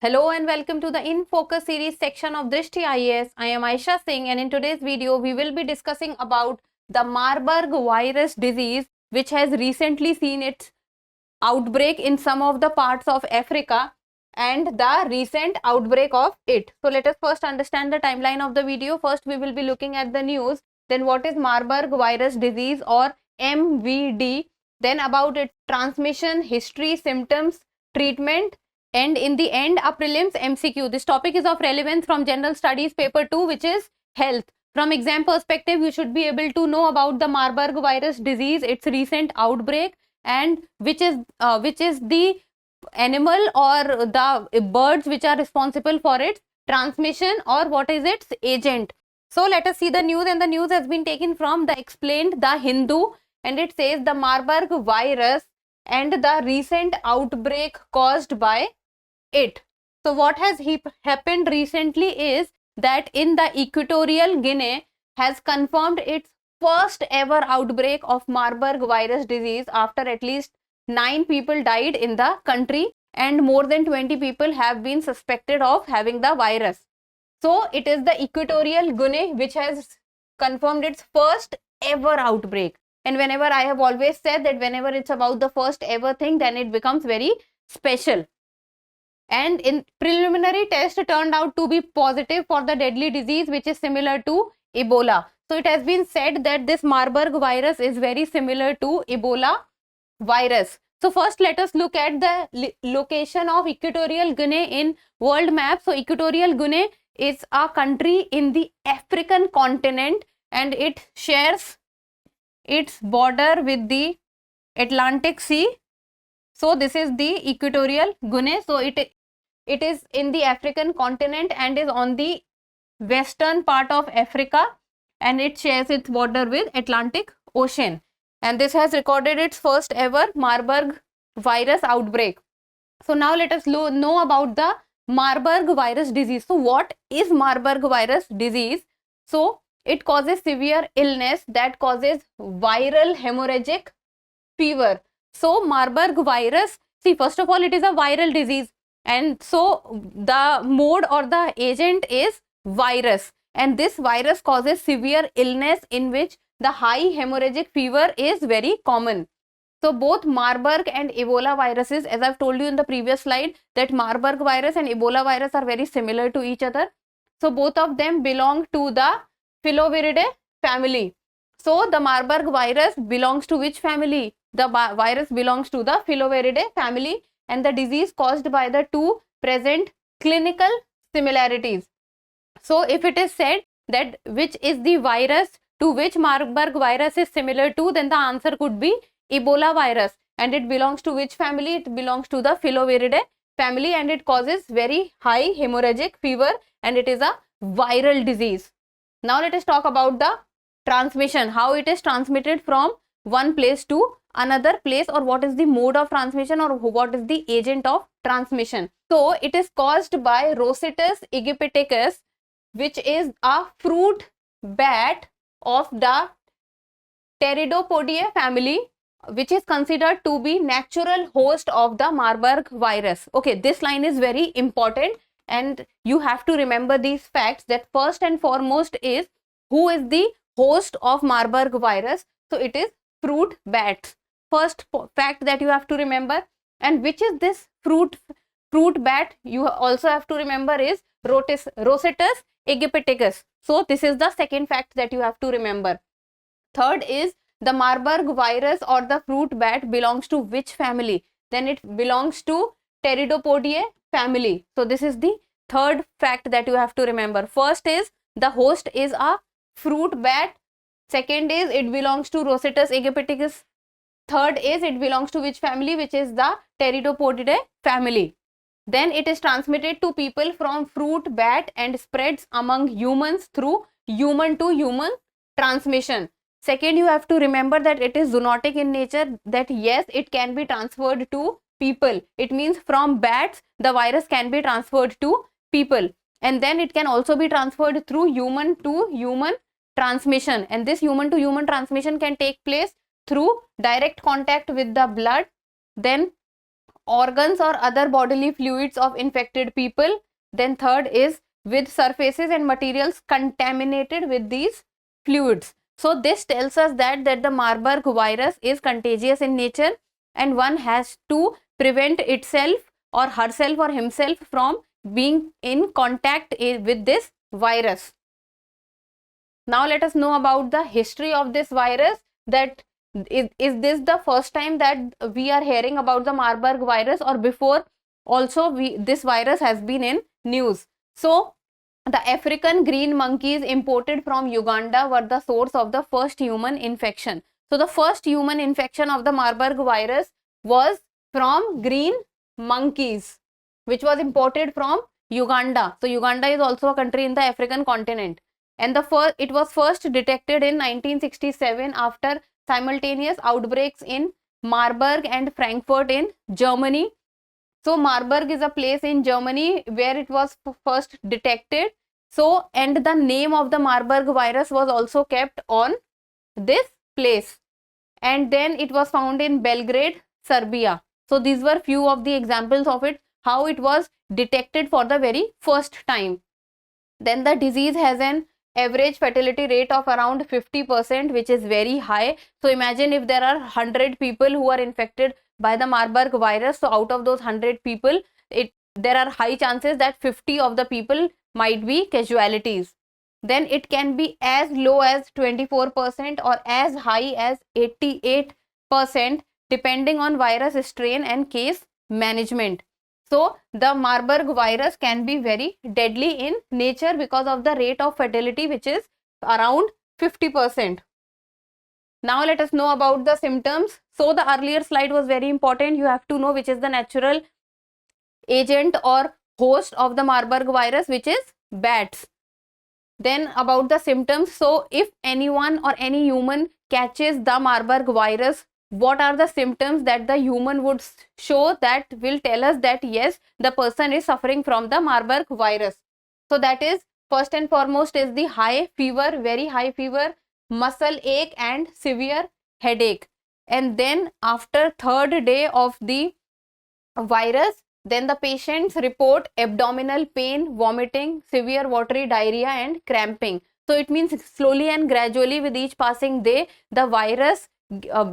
Hello and welcome to the In Focus series section of Drishti IAS. I am Aisha Singh and in today's video we will be discussing about the Marburg virus disease which has recently seen its outbreak in some of the parts of Africa and the recent outbreak of it. So let us first understand the timeline of the video. First we will be looking at the news, then what is Marburg virus disease or MVD, then about its transmission, history, symptoms, treatment, and in the end a prelims MCQ. This topic is of relevance from General Studies paper 2 which is health. From exam perspective you should be able to know about the Marburg virus disease, its recent outbreak, and which is the animal or the birds which are responsible for its transmission or what is its agent. So let us see the news, and the news has been taken from the Explained the Hindu, and it says the Marburg virus and the recent outbreak caused by it. So what has happened recently is that in the Equatorial Guinea has confirmed its first ever outbreak of Marburg virus disease after at least 9 people died in the country and more than 20 people have been suspected of having the virus. So it is the Equatorial Guinea which has confirmed its first ever outbreak. And whenever I have always said that whenever it's about the first ever thing, then it becomes very special. And in preliminary test turned out to be positive for the deadly disease which is similar to Ebola. So it has been said that this Marburg virus is very similar to Ebola virus. So first let us look at the location of Equatorial Guinea in world map. So Equatorial Guinea is a country in the African continent and it shares its border with the Atlantic Sea. So this is the Equatorial Guinea. So it is in the African continent and is on the western part of Africa, and it shares its border with Atlantic Ocean. And this has recorded its first ever Marburg virus outbreak. So now let us know about the Marburg virus disease. So what is Marburg virus disease? So it causes severe illness that causes viral hemorrhagic fever. So Marburg virus, see, first of all it is a viral disease, and so the mode or the agent is virus, and this virus causes severe illness in which the high hemorrhagic fever is very common. So both Marburg and Ebola viruses, as I've told you in the previous slide, that Marburg virus and Ebola virus are very similar to each other. So both of them belong to the Filoviridae family. So the Marburg virus belongs to which family? The virus belongs to the Filoviridae family, and the disease caused by the two present clinical similarities. So if it is said that which is the virus to which Marburg virus is similar to, then the answer could be Ebola virus. And it belongs to which family? It belongs to the Filoviridae family, and it causes very high hemorrhagic fever, and it is a viral disease. Now let us talk about the transmission, how it is transmitted from one place to another place, or what is the mode of transmission, or what is the agent of transmission. So it is caused by Rosetus aegypticus, which is a fruit bat of the Pteridopodiae family, which is considered to be natural host of the Marburg virus. Okay, this line is very important and you have to remember these facts, that first and foremost is who is the host of Marburg virus. So it is fruit bats. First fact that you have to remember. And which is this fruit bat? You also have to remember is Rosetus aegypticus. So this is the second fact that you have to remember. Third is the Marburg virus or the fruit bat belongs to which family? Then it belongs to Pteridopodiae family. So this is the third fact that you have to remember. First is the host is a fruit bat. Second is it belongs to Rosetus aegypticus. Third is it belongs to which family, which is the Pteridopodidae family. Then it is transmitted to people from fruit bat and spreads among humans through human to human transmission. Second, you have to remember that it is zoonotic in nature, that yes, it can be transferred to people. It means from bats the virus can be transferred to people, and then it can also be transferred through human to human transmission, and this human to human transmission can take place through direct contact with the blood, then organs or other bodily fluids of infected people. Then third is with surfaces and materials contaminated with these fluids. So this tells us that the Marburg virus is contagious in nature, and one has to prevent itself or herself or himself from being in contact with this virus. Now let us know about the history of this virus. That is this the first time that we are hearing about the Marburg virus, or before also this virus has been in news? So the African green monkeys imported from Uganda were the source of the first human infection. So the first human infection of the Marburg virus was from green monkeys, which was imported from Uganda. So Uganda is also a country in the African continent, and it was first detected in 1967 after simultaneous outbreaks in Marburg and Frankfurt in Germany. So Marburg is a place in Germany where it was first detected. So, and the name of the Marburg virus was also kept on this place, and then it was found in Belgrade, Serbia. So these were few of the examples of it, how it was detected for the very first time. Then the disease has an average fatality rate of around 50%, which is very high. So imagine if there are 100 people who are infected by the Marburg virus, so out of those 100 people, there are high chances that 50 of the people might be casualties. Then it can be as low as 24% or as high as 88%, depending on virus strain and case management. So the Marburg virus can be very deadly in nature because of the rate of fatality, which is around 50%. Now let us know about the symptoms. So the earlier slide was very important. You have to know which is the natural agent or host of the Marburg virus, which is bats. Then about the symptoms. So if anyone or any human catches the Marburg virus, what are the symptoms that the human would show that will tell us that yes, the person is suffering from the Marburg virus? So that is, first and foremost, is the high fever, very high fever, muscle ache and severe headache. And then after third day of the virus, then the patients report abdominal pain, vomiting, severe watery diarrhea and cramping. So it means slowly and gradually with each passing day, the virus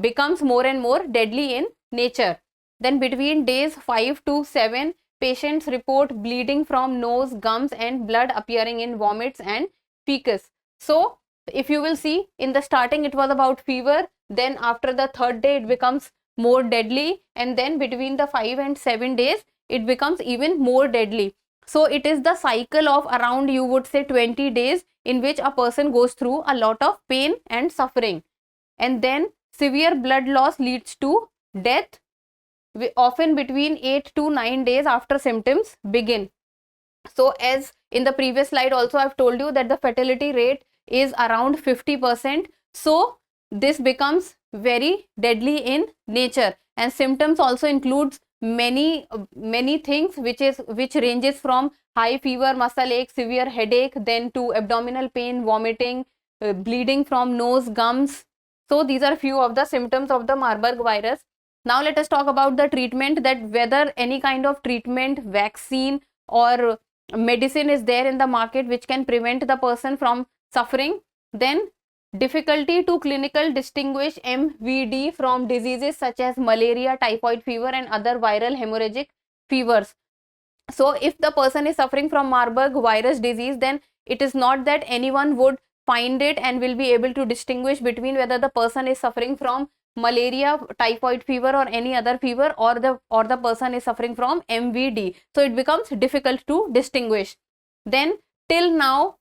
becomes more and more deadly in nature. Then between days 5 to 7, patients report bleeding from nose, gums and blood appearing in vomits and fecus. So if you will see, in the starting it was about fever, then after the third day it becomes more deadly, and then between the 5 and 7 days it becomes even more deadly. So it is the cycle of around, you would say, 20 days in which a person goes through a lot of pain and suffering, and then severe blood loss leads to death, often between 8 to 9 days after symptoms begin. So as in the previous slide also I've told you that the fatality rate is around 50%. So this becomes very deadly in nature, and symptoms also includes many things, which ranges from high fever, muscle ache, severe headache, then to abdominal pain, vomiting, bleeding from nose, gums. So these are few of the symptoms of the Marburg virus. Now let us talk about the treatment, that whether any kind of treatment, vaccine or medicine is there in the market which can prevent the person from suffering. Then difficulty to clinical distinguish MVD from diseases such as malaria, typhoid fever and other viral hemorrhagic fevers. So if the person is suffering from Marburg virus disease, then it is not that anyone would find it and will be able to distinguish between whether the person is suffering from malaria, typhoid fever or any other fever, or the person is suffering from MVD. So it becomes difficult to distinguish. Then till now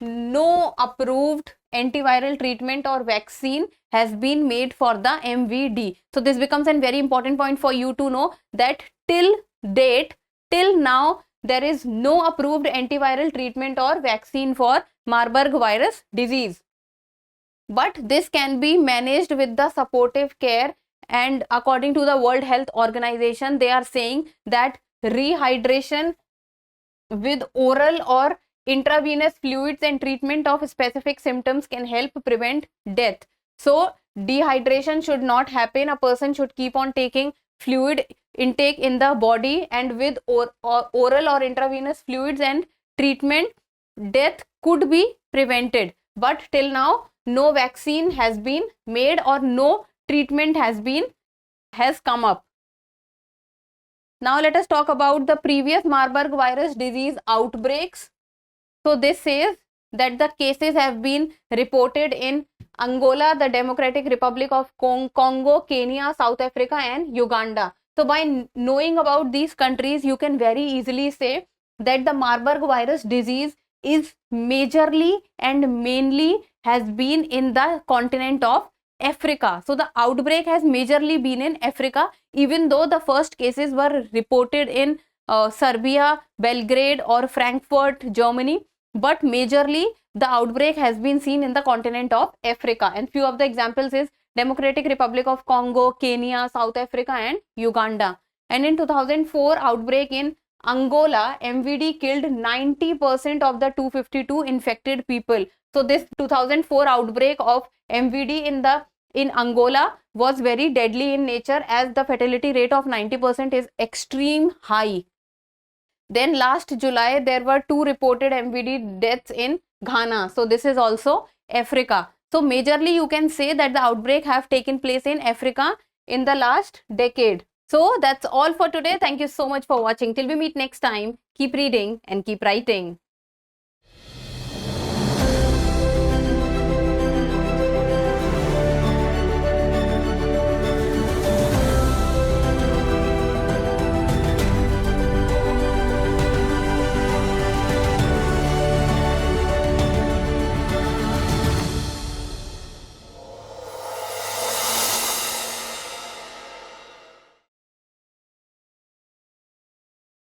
no approved antiviral treatment or vaccine has been made for the MVD. So this becomes a very important point for you to know, that till now there is no approved antiviral treatment or vaccine for Marburg virus disease. But this can be managed with the supportive care, and according to the World Health Organization, they are saying that rehydration with oral or intravenous fluids and treatment of specific symptoms can help prevent death. So dehydration should not happen. A person should keep on taking fluid intake in the body, and with oral or intravenous fluids and treatment, death could be prevented. But till now, no vaccine has been made or no treatment has come up. Now let us talk about the previous Marburg virus disease outbreaks. So this says that the cases have been reported in Angola, the Democratic Republic of Congo, Kenya, South Africa and Uganda. So by knowing about these countries, you can very easily say that the Marburg virus disease is majorly and mainly has been in the continent of Africa. So the outbreak has majorly been in Africa, even though the first cases were reported in Serbia, Belgrade or Frankfurt, Germany, but majorly the outbreak has been seen in the continent of Africa. And few of the examples is Democratic Republic of Congo, Kenya, South Africa and Uganda. And in 2004 outbreak in Angola, MVD killed 90% of the 252 infected people. So this 2004 outbreak of MVD in Angola was very deadly in nature, as the fatality rate of 90% is extreme high. Then last July, there were 2 reported MVD deaths in Ghana. So this is also Africa. So majorly you can say that the outbreak have taken place in Africa in the last decade. So that's all for today. Thank you so much for watching. Till we meet next time, keep reading and keep writing.